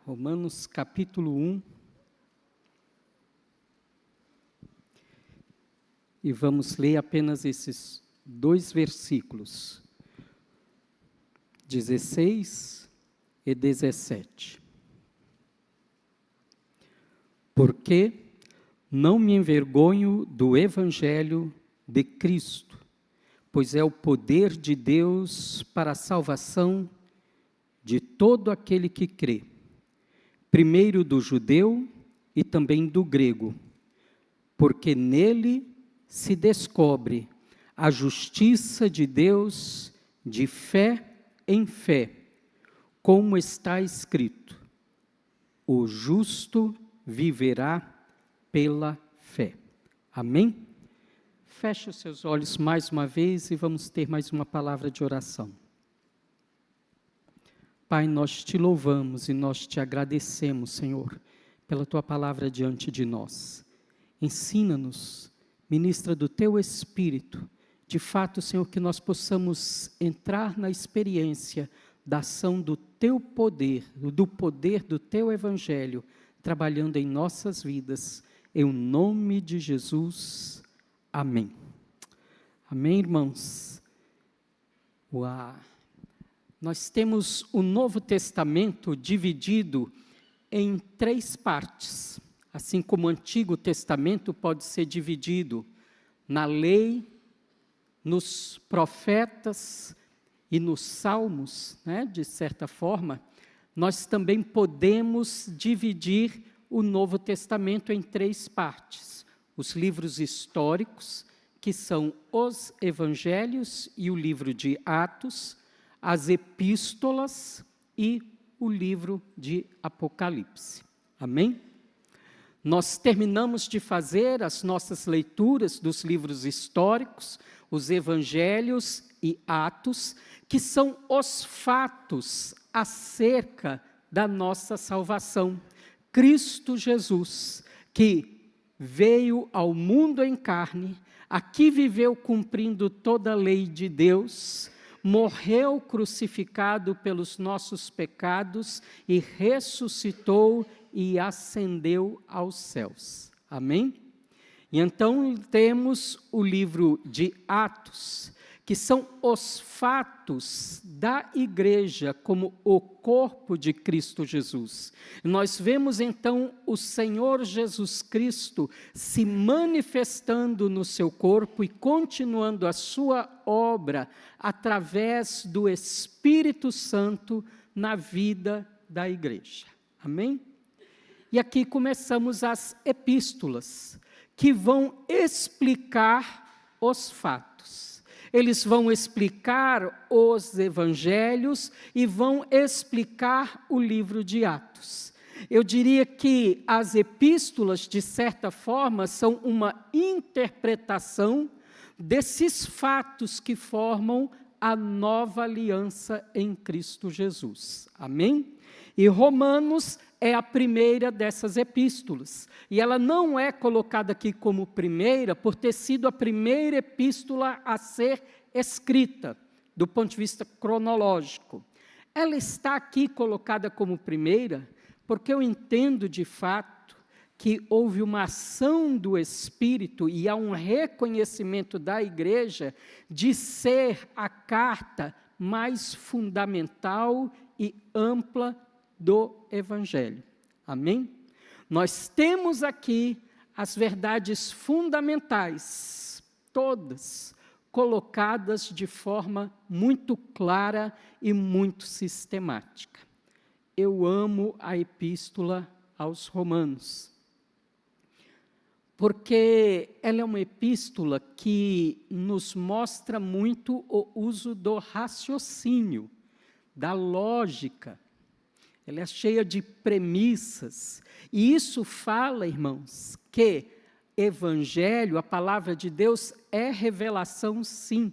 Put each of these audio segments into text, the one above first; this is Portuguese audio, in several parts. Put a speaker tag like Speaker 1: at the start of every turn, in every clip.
Speaker 1: Romanos capítulo 1. E vamos ler apenas esses 2 versículos, 16 e 17. Porque não me envergonho do Evangelho de Cristo, pois é o poder de Deus para a salvação de todo aquele que crê, primeiro do judeu e também do grego, porque nele se descobre a justiça de Deus de fé em fé, como está escrito: o justo viverá pela fé. Amém? Feche os seus olhos mais uma vez e vamos ter mais uma palavra de oração. Pai, nós te louvamos e nós te agradecemos, Senhor, pela tua palavra diante de nós. Ensina-nos, ministra do teu Espírito, de fato, Senhor, que nós possamos entrar na experiência da ação do teu poder, do poder do teu Evangelho, trabalhando em nossas vidas, em nome de Jesus. Amém. Amém, irmãos? Nós temos o Novo Testamento dividido em 3 partes, assim como o Antigo Testamento pode ser dividido na lei, nos profetas e nos salmos, né, de certa forma. Nós também podemos dividir o Novo Testamento em 3 partes. Os livros históricos, que são os Evangelhos e o livro de Atos, as epístolas e o livro de Apocalipse. Amém? Nós terminamos de fazer as nossas leituras dos livros históricos, os Evangelhos e Atos, que são os fatos acerca da nossa salvação. Cristo Jesus, que veio ao mundo em carne, aqui viveu cumprindo toda a lei de Deus, morreu crucificado pelos nossos pecados e ressuscitou e ascendeu aos céus. Amém? E então temos o livro de Atos, que são os fatos da igreja como o corpo de Cristo Jesus. Nós vemos então o Senhor Jesus Cristo se manifestando no seu corpo e continuando a sua obra através do Espírito Santo na vida da igreja. Amém? E aqui começamos as epístolas, que vão explicar os fatos. Eles vão explicar os evangelhos e vão explicar o livro de Atos. Eu diria que as epístolas, de certa forma, são uma interpretação desses fatos que formam a nova aliança em Cristo Jesus. Amém? E Romanos é a primeira dessas epístolas. E ela não é colocada aqui como primeira, por ter sido a primeira epístola a ser escrita, do ponto de vista cronológico. Ela está aqui colocada como primeira, porque eu entendo de fato que houve uma ação do Espírito e há um reconhecimento da igreja de ser a carta mais fundamental e ampla do Evangelho. Amém? Nós temos aqui as verdades fundamentais, todas colocadas de forma muito clara e muito sistemática. Eu amo a epístola aos Romanos, porque ela é uma epístola que nos mostra muito o uso do raciocínio, da lógica. Ela é cheia de premissas, e isso fala, irmãos, que Evangelho, a palavra de Deus, é revelação, sim,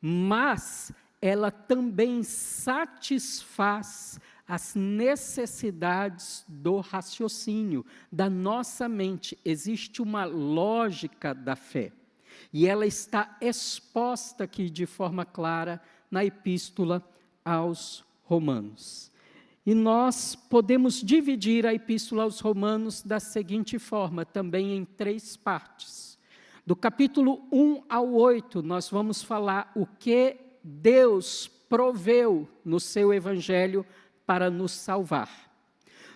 Speaker 1: mas ela também satisfaz as necessidades do raciocínio, da nossa mente. Existe uma lógica da fé, e ela está exposta aqui de forma clara na epístola aos Romanos. E nós podemos dividir a Epístola aos Romanos da seguinte forma, também em 3 partes. Do capítulo 1 ao 8, nós vamos falar o que Deus proveu no seu Evangelho para nos salvar.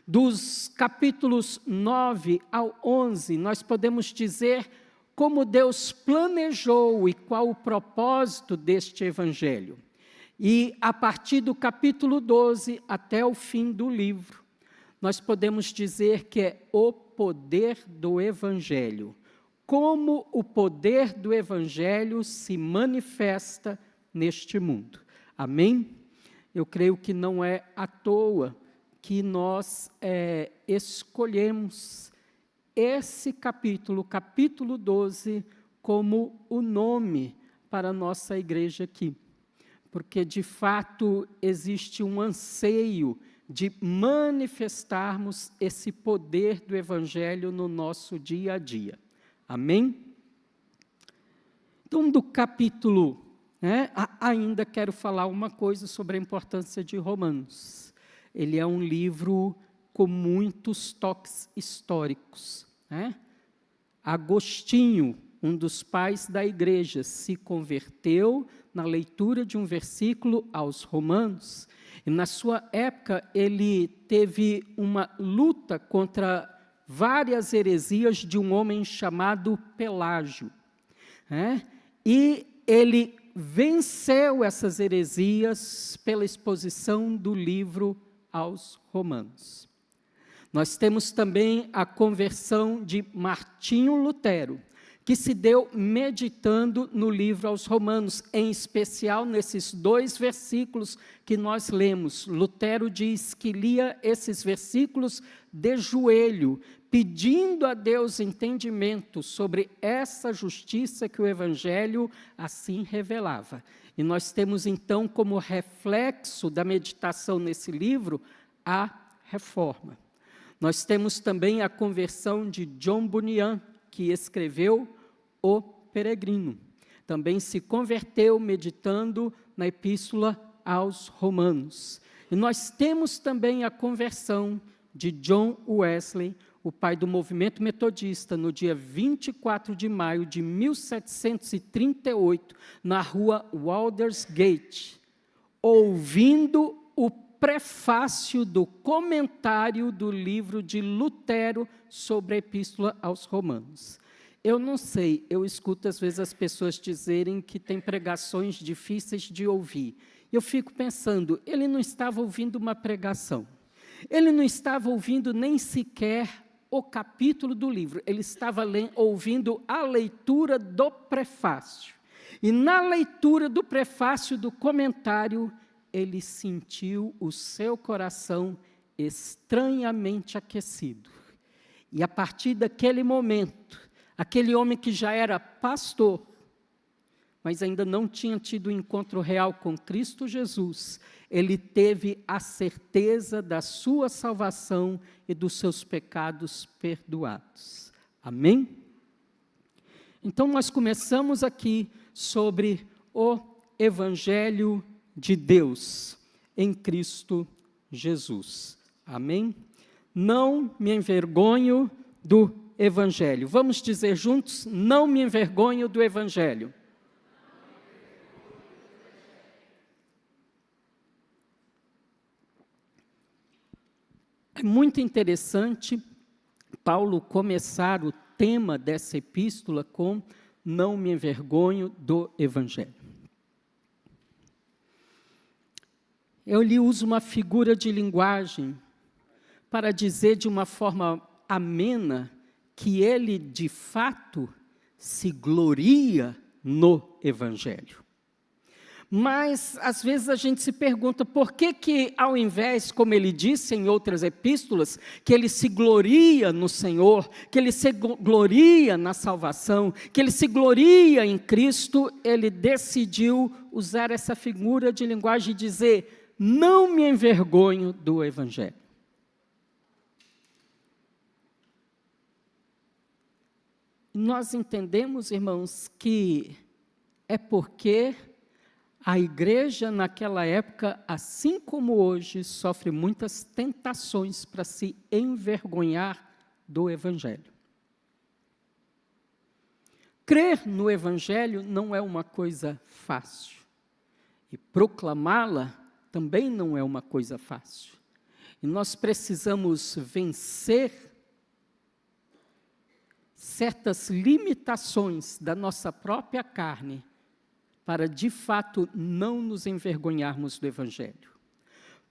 Speaker 1: Dos capítulos 9 ao 11, nós podemos dizer como Deus planejou e qual o propósito deste Evangelho. E a partir do capítulo 12 até o fim do livro, nós podemos dizer que é o poder do Evangelho. Como o poder do Evangelho se manifesta neste mundo. Amém? Eu creio que não é à toa que nós escolhemos esse capítulo, capítulo 12, como o nome para a nossa igreja aqui. Porque, de fato, existe um anseio de manifestarmos esse poder do Evangelho no nosso dia a dia. Amém? Então, do capítulo, ainda quero falar uma coisa sobre a importância de Romanos. Ele é um livro com muitos toques históricos. Agostinho, um dos pais da igreja, se converteu na leitura de um versículo aos Romanos. E na sua época, ele teve uma luta contra várias heresias de um homem chamado Pelágio. E ele venceu essas heresias pela exposição do livro aos Romanos. Nós temos também a conversão de Martinho Lutero, que se deu meditando no livro aos Romanos, em especial nesses 2 versículos que nós lemos. Lutero diz que lia esses versículos de joelho, pedindo a Deus entendimento sobre essa justiça que o Evangelho assim revelava. E nós temos, então, como reflexo da meditação nesse livro, a reforma. Nós temos também a conversão de John Bunyan, que escreveu O Peregrino. Também se converteu meditando na Epístola aos Romanos. E nós temos também a conversão de John Wesley, o pai do movimento metodista, no dia 24 de maio de 1738, na rua Waldersgate, ouvindo o prefácio do comentário do livro de Lutero sobre a Epístola aos Romanos. Eu não sei, eu escuto às vezes as pessoas dizerem que tem pregações difíceis de ouvir. Eu fico pensando, ele não estava ouvindo uma pregação, ele não estava ouvindo nem sequer o capítulo do livro, ele estava ouvindo a leitura do prefácio. E na leitura do prefácio do comentário, ele sentiu o seu coração estranhamente aquecido. E a partir daquele momento, aquele homem que já era pastor, mas ainda não tinha tido um encontro real com Cristo Jesus, ele teve a certeza da sua salvação e dos seus pecados perdoados. Amém? Então, nós começamos aqui sobre o Evangelho de Deus em Cristo Jesus. Amém? Não me envergonho do Evangelho. Vamos dizer juntos, não me envergonho do Evangelho. É muito interessante Paulo começar o tema dessa epístola com não me envergonho do Evangelho. Eu lhe uso uma figura de linguagem para dizer de uma forma amena que ele, de fato, se gloria no Evangelho. Mas, às vezes, a gente se pergunta por que ao invés, como ele disse em outras epístolas, que ele se gloria no Senhor, que ele se gloria na salvação, que ele se gloria em Cristo, ele decidiu usar essa figura de linguagem e dizer, não me envergonho do Evangelho. Nós entendemos, irmãos, que é porque A igreja naquela época, assim como hoje, sofre muitas tentações para se envergonhar do Evangelho. Crer no Evangelho não é uma coisa fácil. E proclamá-la também não é uma coisa fácil. E nós precisamos vencer certas limitações da nossa própria carne para, de fato, não nos envergonharmos do Evangelho.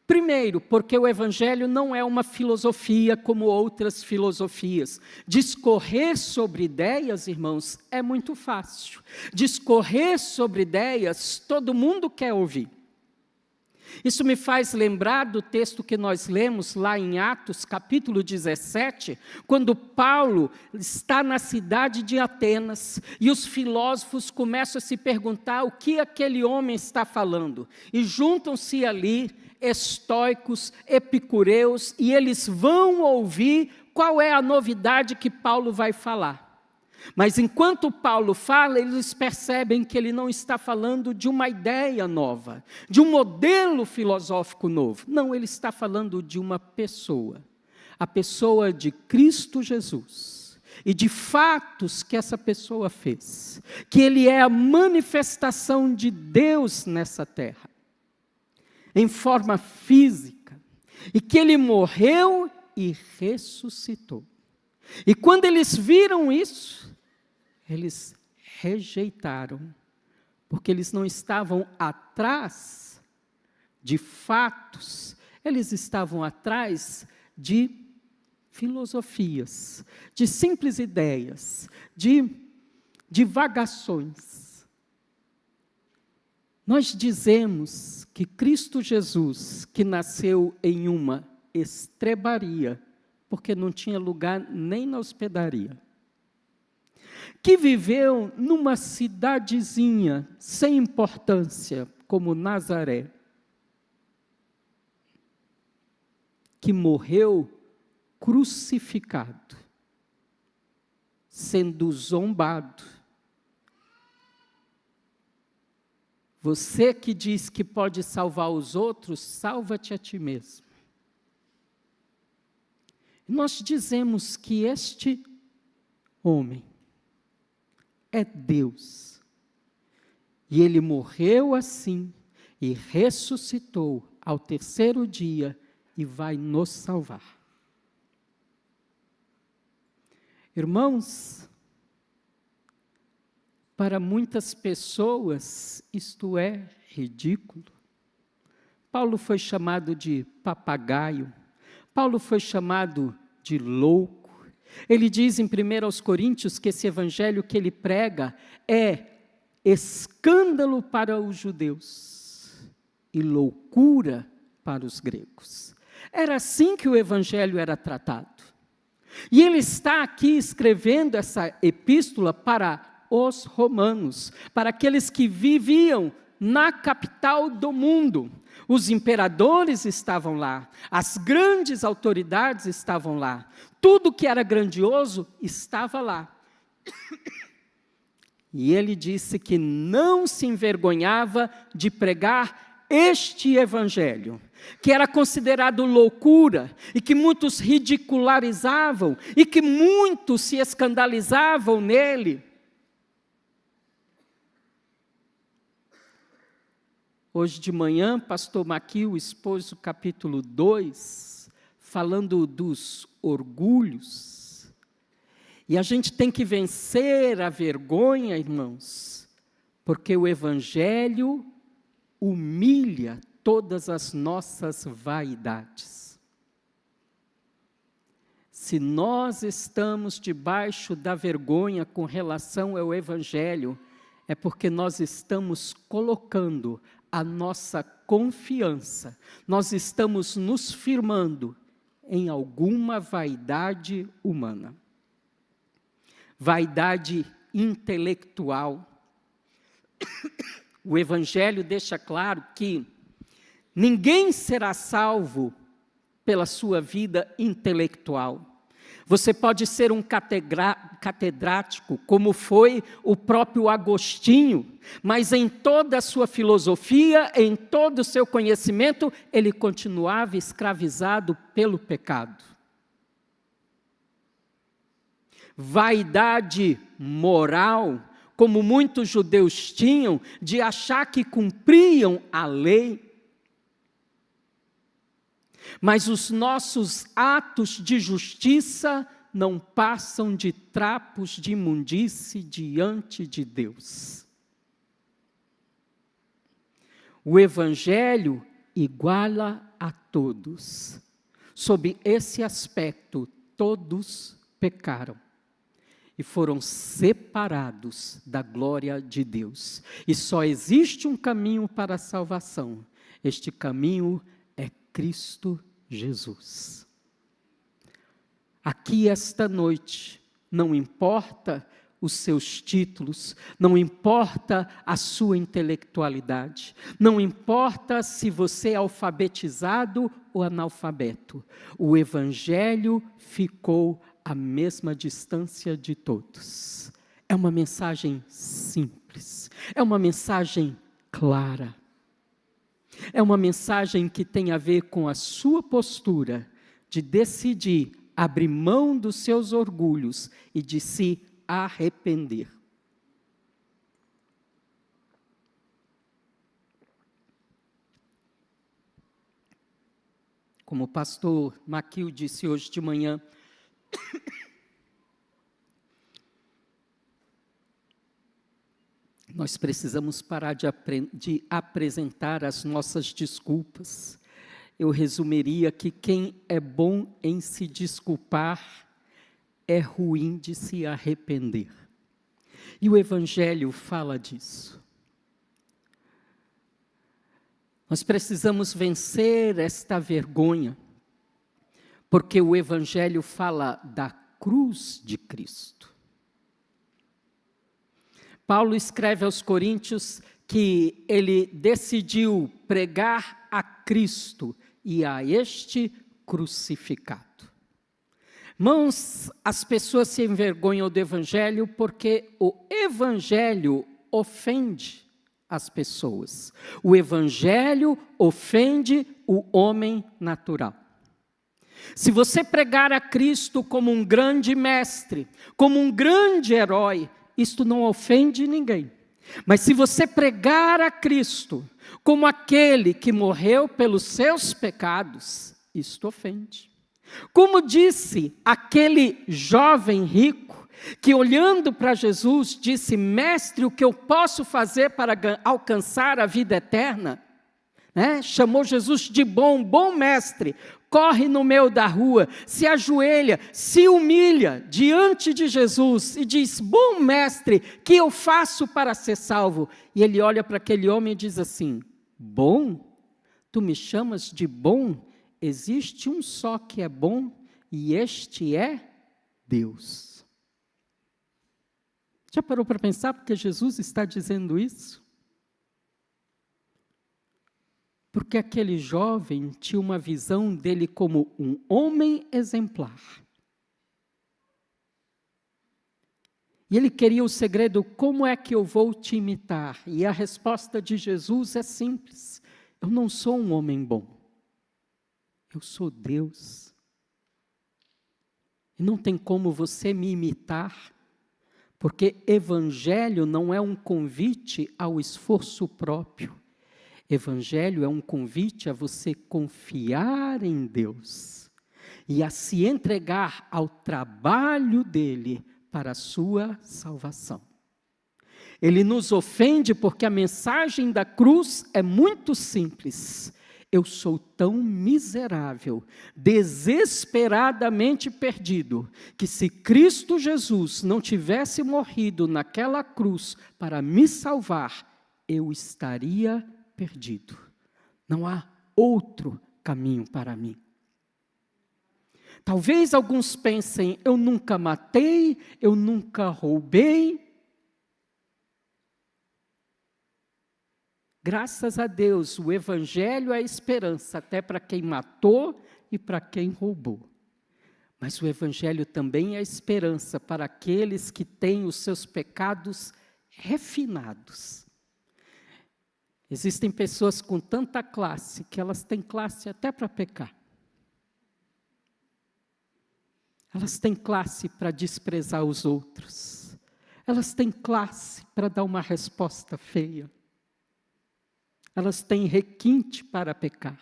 Speaker 1: Primeiro, porque o Evangelho não é uma filosofia como outras filosofias. Discorrer sobre ideias, irmãos, é muito fácil. Discorrer sobre ideias, todo mundo quer ouvir. Isso me faz lembrar do texto que nós lemos lá em Atos, capítulo 17, quando Paulo está na cidade de Atenas e os filósofos começam a se perguntar o que aquele homem está falando. E juntam-se ali estoicos, epicureus, e eles vão ouvir qual é a novidade que Paulo vai falar. Mas enquanto Paulo fala, eles percebem que ele não está falando de uma ideia nova, de um modelo filosófico novo. Não, ele está falando de uma pessoa, a pessoa de Cristo Jesus, e de fatos que essa pessoa fez, que ele é a manifestação de Deus nessa terra, em forma física, e que ele morreu e ressuscitou. E quando eles viram isso, eles rejeitaram, porque eles não estavam atrás de fatos, eles estavam atrás de filosofias, de simples ideias, de divagações. Nós dizemos que Cristo Jesus, que nasceu em uma estrebaria, porque não tinha lugar nem na hospedaria, que viveu numa cidadezinha sem importância, como Nazaré, que morreu crucificado, sendo zombado. Você que diz que pode salvar os outros, salva-te a ti mesmo. Nós dizemos que este homem é Deus. E ele morreu assim e ressuscitou ao terceiro dia e vai nos salvar. Irmãos, para muitas pessoas isto é ridículo. Paulo foi chamado de papagaio. Paulo foi chamado de louco. Ele diz em 1 Coríntios que esse evangelho que ele prega é escândalo para os judeus e loucura para os gregos. Era assim que o evangelho era tratado. E ele está aqui escrevendo essa epístola para os romanos, para aqueles que viviam na capital do mundo. Os imperadores estavam lá, as grandes autoridades estavam lá, tudo que era grandioso estava lá. E ele disse que não se envergonhava de pregar este evangelho, que era considerado loucura, e que muitos ridicularizavam, e que muitos se escandalizavam nele. Hoje de manhã, pastor Maquil expôs o capítulo 2, falando dos orgulhos. E a gente tem que vencer a vergonha, irmãos, porque o evangelho humilha todas as nossas vaidades. Se nós estamos debaixo da vergonha com relação ao evangelho, é porque nós estamos colocando a nossa confiança, nós estamos nos firmando em alguma vaidade humana, vaidade intelectual. O Evangelho deixa claro que ninguém será salvo pela sua vida intelectual, Você pode ser um catedrático, como foi o próprio Agostinho, mas em toda a sua filosofia, em todo o seu conhecimento, ele continuava escravizado pelo pecado. Vaidade moral, como muitos judeus tinham, de achar que cumpriam a lei. Mas os nossos atos de justiça não passam de trapos de imundície diante de Deus. O Evangelho iguala a todos. Sob esse aspecto, todos pecaram e foram separados da glória de Deus. E só existe um caminho para a salvação. Este caminho é Cristo Jesus. Aqui esta noite, não importa os seus títulos, não importa a sua intelectualidade, não importa se você é alfabetizado ou analfabeto, o Evangelho ficou à mesma distância de todos. É uma mensagem simples, é uma mensagem clara. É uma mensagem que tem a ver com a sua postura de decidir abrir mão dos seus orgulhos e de se arrepender. Como o pastor Maquil disse hoje de manhã, nós precisamos parar de apresentar as nossas desculpas. Eu resumiria que quem é bom em se desculpar é ruim de se arrepender. E o Evangelho fala disso. Nós precisamos vencer esta vergonha, porque o Evangelho fala da cruz de Cristo. Paulo escreve aos Coríntios que ele decidiu pregar a Cristo e a este crucificado. Irmãos, as pessoas se envergonham do Evangelho porque o Evangelho ofende as pessoas. O Evangelho ofende o homem natural. Se você pregar a Cristo como um grande mestre, como um grande herói, isto não ofende ninguém. Mas se você pregar a Cristo como aquele que morreu pelos seus pecados, isto ofende. Como disse aquele jovem rico, que olhando para Jesus disse: mestre, o que eu posso fazer para alcançar a vida eterna? Chamou Jesus de bom mestre, corre no meio da rua, se ajoelha, se humilha diante de Jesus e diz: bom mestre, que eu faço para ser salvo? E ele olha para aquele homem e diz assim: bom? Tu me chamas de bom? Existe um só que é bom e este é Deus. Já parou para pensar porque Jesus está dizendo isso? Porque aquele jovem tinha uma visão dele como um homem exemplar. E ele queria o segredo: como é que eu vou te imitar? E a resposta de Jesus é simples: eu não sou um homem bom, eu sou Deus. E não tem como você me imitar, porque evangelho não é um convite ao esforço próprio. Evangelho é um convite a você confiar em Deus e a se entregar ao trabalho dele para a sua salvação. Ele nos ofende porque a mensagem da cruz é muito simples. Eu sou tão miserável, desesperadamente perdido, que se Cristo Jesus não tivesse morrido naquela cruz para me salvar, eu estaria perdido. Não há outro caminho para mim. Talvez alguns pensem: eu nunca matei, eu nunca roubei. Graças a Deus, o Evangelho é a esperança, até para quem matou e para quem roubou. Mas o Evangelho também é esperança para aqueles que têm os seus pecados refinados. Existem pessoas com tanta classe que elas têm classe até para pecar. Elas têm classe para desprezar os outros. Elas têm classe para dar uma resposta feia. Elas têm requinte para pecar.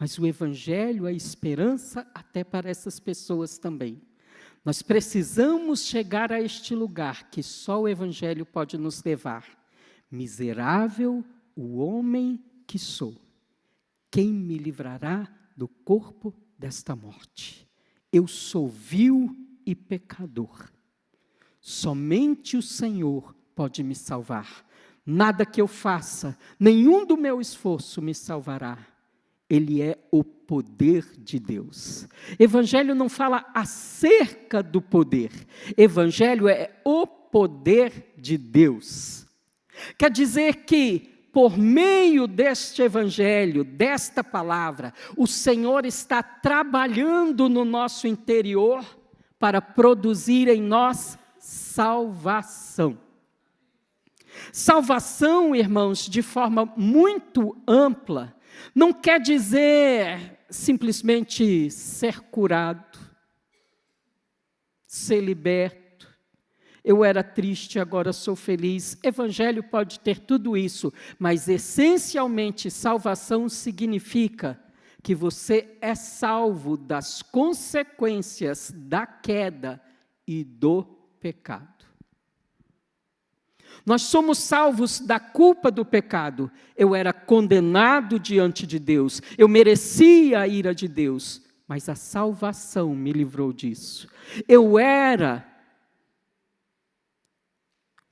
Speaker 1: Mas o Evangelho é esperança até para essas pessoas também. Nós precisamos chegar a este lugar que só o Evangelho pode nos levar. Miserável o homem que sou, quem me livrará do corpo desta morte? Eu sou vil e pecador. Somente o Senhor pode me salvar. Nada que eu faça, nenhum do meu esforço me salvará. Ele é o poder de Deus. Evangelho não fala acerca do poder. Evangelho é o poder de Deus. Quer dizer que, por meio deste Evangelho, desta palavra, o Senhor está trabalhando no nosso interior para produzir em nós salvação. Salvação, irmãos, de forma muito ampla, não quer dizer simplesmente ser curado, ser liberto. Eu era triste, agora sou feliz. Evangelho pode ter tudo isso, mas essencialmente salvação significa que você é salvo das consequências da queda e do pecado. Nós somos salvos da culpa do pecado. Eu era condenado diante de Deus, eu merecia a ira de Deus, mas a salvação me livrou disso. Eu era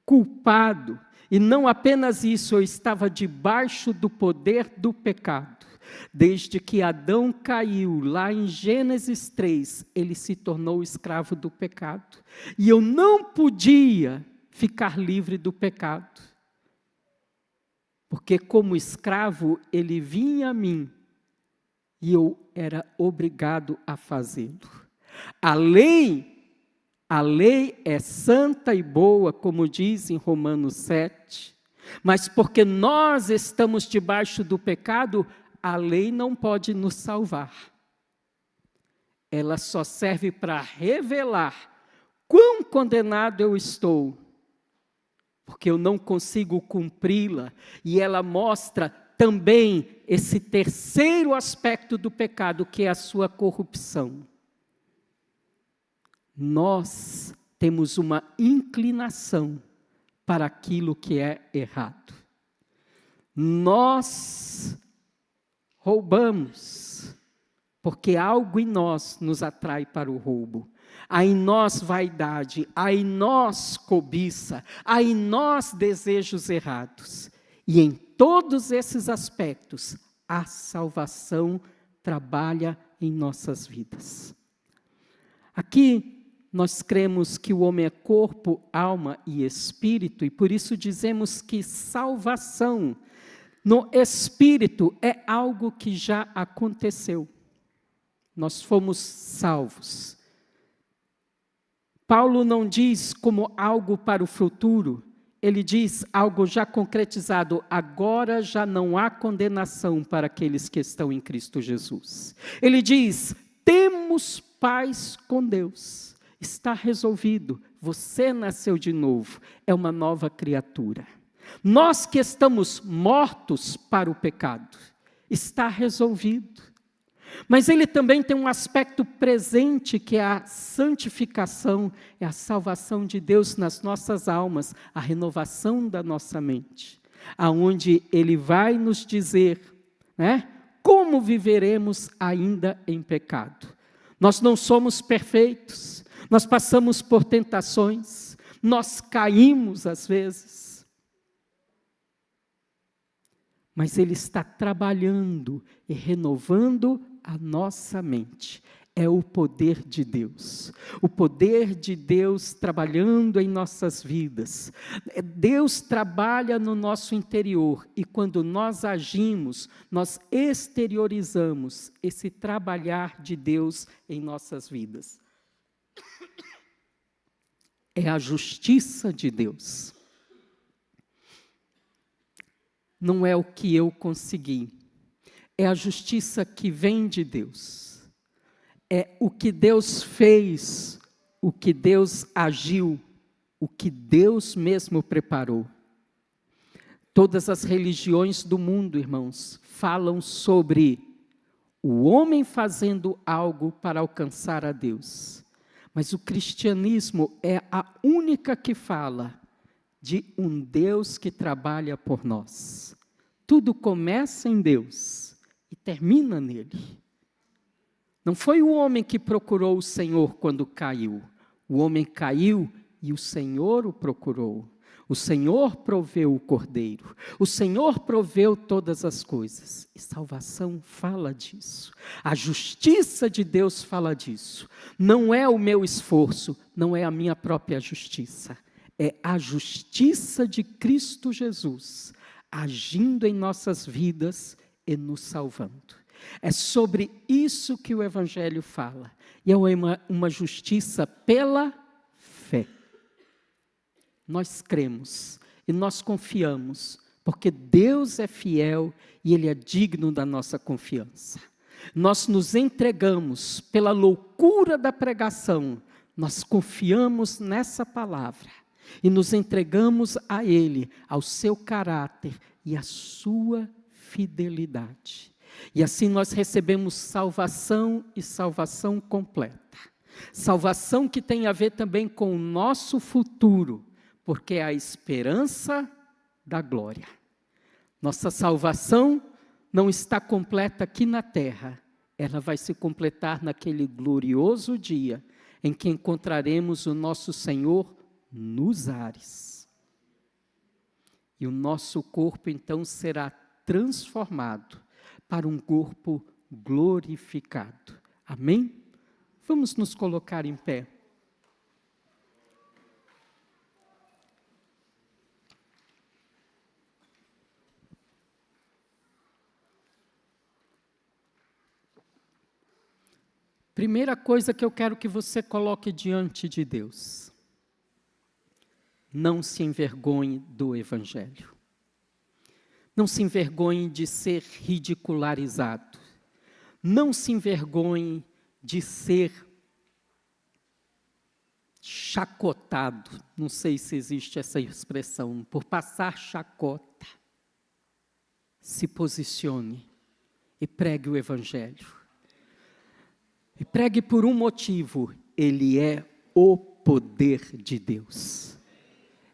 Speaker 1: culpado, e não apenas isso, eu estava debaixo do poder do pecado. Desde que Adão caiu, lá em Gênesis 3, ele se tornou escravo do pecado. E eu não podia ficar livre do pecado, porque como escravo ele vinha a mim, e eu era obrigado a fazê-lo. A lei é santa e boa, como diz em Romanos 7, mas porque nós estamos debaixo do pecado, a lei não pode nos salvar. Ela só serve para revelar quão condenado eu estou, porque eu não consigo cumpri-la, e ela mostra também esse terceiro aspecto do pecado, que é a sua corrupção. Nós temos uma inclinação para aquilo que é errado. Nós roubamos, porque algo em nós nos atrai para o roubo. Há em nós vaidade, há em nós cobiça, há em nós desejos errados. E em todos esses aspectos, a salvação trabalha em nossas vidas. Aqui, nós cremos que o homem é corpo, alma e espírito, e por isso dizemos que salvação no espírito é algo que já aconteceu. Nós fomos salvos. Paulo não diz como algo para o futuro, ele diz algo já concretizado. Agora já não há condenação para aqueles que estão em Cristo Jesus. Ele diz, temos paz com Deus. Está resolvido, você nasceu de novo, é uma nova criatura. Nós que estamos mortos para o pecado, está resolvido. Mas ele também tem um aspecto presente, que é a santificação, é a salvação de Deus nas nossas almas, a renovação da nossa mente, aonde ele vai nos dizer, como viveremos ainda em pecado. Nós não somos perfeitos, nós passamos por tentações, nós caímos às vezes. Mas ele está trabalhando e renovando a nossa mente. é o poder de Deus. O poder de Deus trabalhando em nossas vidas. Deus trabalha no nosso interior e quando nós agimos, nós exteriorizamos esse trabalhar de Deus em nossas vidas. É a justiça de Deus. Não é o que eu consegui. É a justiça que vem de Deus. É o que Deus fez, o que Deus agiu, o que Deus mesmo preparou. Todas as religiões do mundo, irmãos, falam sobre o homem fazendo algo para alcançar a Deus. Mas o cristianismo é a única que fala de um Deus que trabalha por nós. Tudo começa em Deus e termina nele. Não foi o homem que procurou o Senhor quando caiu. O homem caiu e o Senhor o procurou. O Senhor proveu o cordeiro. O Senhor proveu todas as coisas. E salvação fala disso. A justiça de Deus fala disso. Não é o meu esforço, não é a minha própria justiça. É a justiça de Cristo Jesus, agindo em nossas vidas e nos salvando. É sobre isso que o Evangelho fala. E é uma justiça pela fé. Nós cremos e nós confiamos, porque Deus é fiel e Ele é digno da nossa confiança. Nós nos entregamos pela loucura da pregação, nós confiamos nessa palavra e nos entregamos a Ele, ao seu caráter e à sua fidelidade. E assim nós recebemos salvação e salvação completa. Salvação que tem a ver também com o nosso futuro, porque é a esperança da glória. Nossa salvação não está completa aqui na terra, ela vai se completar naquele glorioso dia em que encontraremos o nosso Senhor nos ares. E o nosso corpo então será transformado para um corpo glorificado. Amém? Vamos nos colocar em pé. Primeira coisa que eu quero que você coloque diante de Deus. Não se envergonhe do Evangelho. Não se envergonhe de ser ridicularizado. Não se envergonhe de ser chacotado. Não sei se existe essa expressão. Por passar chacota. Se posicione e pregue o Evangelho. E pregue por um motivo. Ele é o poder de Deus.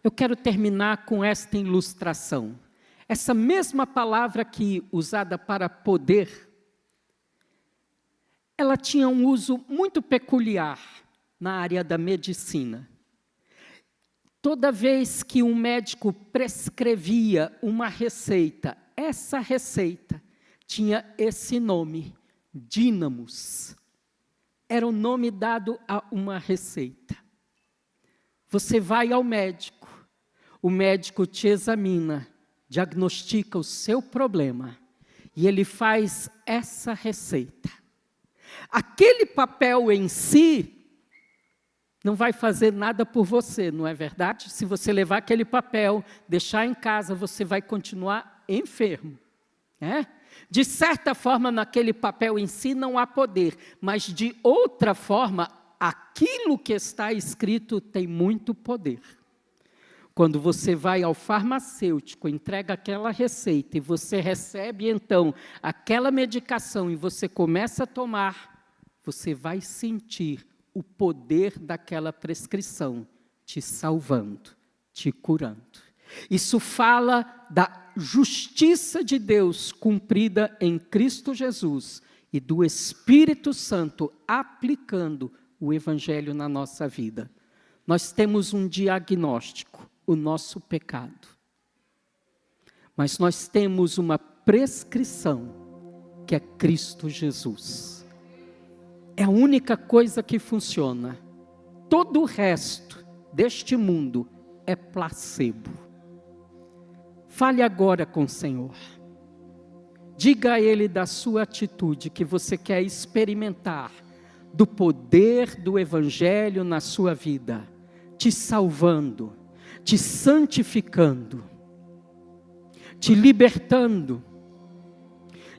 Speaker 1: Eu quero terminar com esta ilustração. Essa mesma palavra aqui, usada para poder, ela tinha um uso muito peculiar na área da medicina. Toda vez que um médico prescrevia uma receita, essa receita tinha esse nome, dínamos. Era o nome dado a uma receita. Você vai ao médico, o médico te examina, diagnostica o seu problema e ele faz essa receita. Aquele papel em si não vai fazer nada por você, não é verdade? Se você levar aquele papel, deixar em casa, você vai continuar enfermo. De certa forma, naquele papel em si não há poder, mas de outra forma, aquilo que está escrito tem muito poder. Quando você vai ao farmacêutico, entrega aquela receita e você recebe então aquela medicação e você começa a tomar, você vai sentir o poder daquela prescrição te salvando, te curando. Isso fala da justiça de Deus cumprida em Cristo Jesus e do Espírito Santo aplicando o Evangelho na nossa vida. Nós temos um diagnóstico, o nosso pecado. Mas nós temos uma prescrição, que é Cristo Jesus. é a única coisa que funciona. Todo o resto deste mundo é placebo. Fale agora com o Senhor. Diga a Ele da sua atitude que você quer experimentar do poder do Evangelho na sua vida, te salvando, te santificando, te libertando.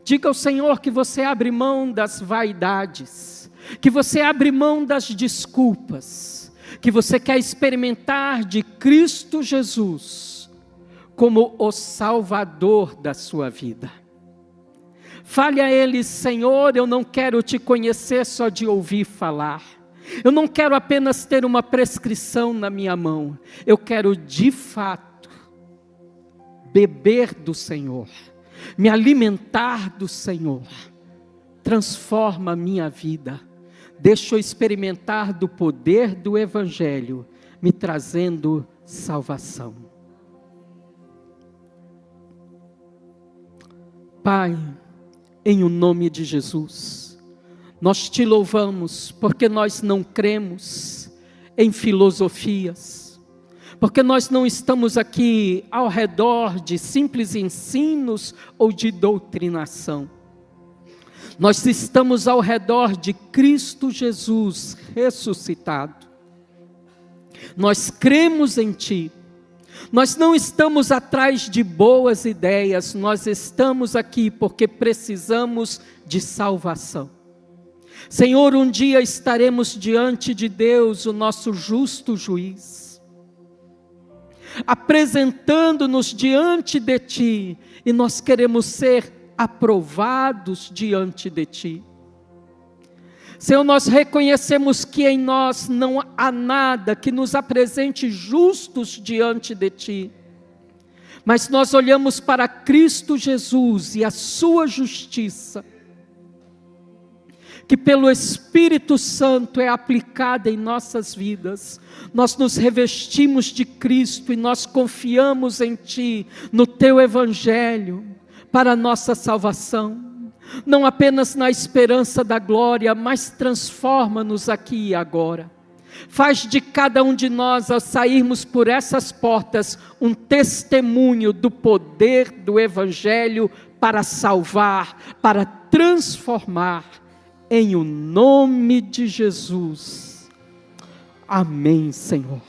Speaker 1: Diga ao Senhor que você abre mão das vaidades, que você abre mão das desculpas, que você quer experimentar de Cristo Jesus como o Salvador da sua vida. Fale a Ele: Senhor, eu não quero te conhecer só de ouvir falar. Eu não quero apenas ter uma prescrição na minha mão. Eu quero de fato beber do Senhor, me alimentar do Senhor. Transforma a minha vida. Deixa eu experimentar do poder do Evangelho, me trazendo salvação. Pai, em o nome de Jesus, nós te louvamos porque nós não cremos em filosofias, porque nós não estamos aqui ao redor de simples ensinos ou de doutrinação. Nós estamos ao redor de Cristo Jesus ressuscitado. Nós cremos em Ti. Nós não estamos atrás de boas ideias, nós estamos aqui porque precisamos de salvação. Senhor, um dia estaremos diante de Deus, o nosso justo juiz, apresentando-nos diante de Ti, e nós queremos ser aprovados diante de Ti. Senhor, nós reconhecemos que em nós não há nada que nos apresente justos diante de Ti, mas nós olhamos para Cristo Jesus e a sua justiça, que pelo Espírito Santo é aplicada em nossas vidas. Nós nos revestimos de Cristo e nós confiamos em Ti, no Teu Evangelho, para a nossa salvação. Não apenas na esperança da glória, mas transforma-nos aqui e agora. Faz de cada um de nós, ao sairmos por essas portas, um testemunho do poder do Evangelho para salvar, para transformar, em o nome de Jesus. Amém, Senhor.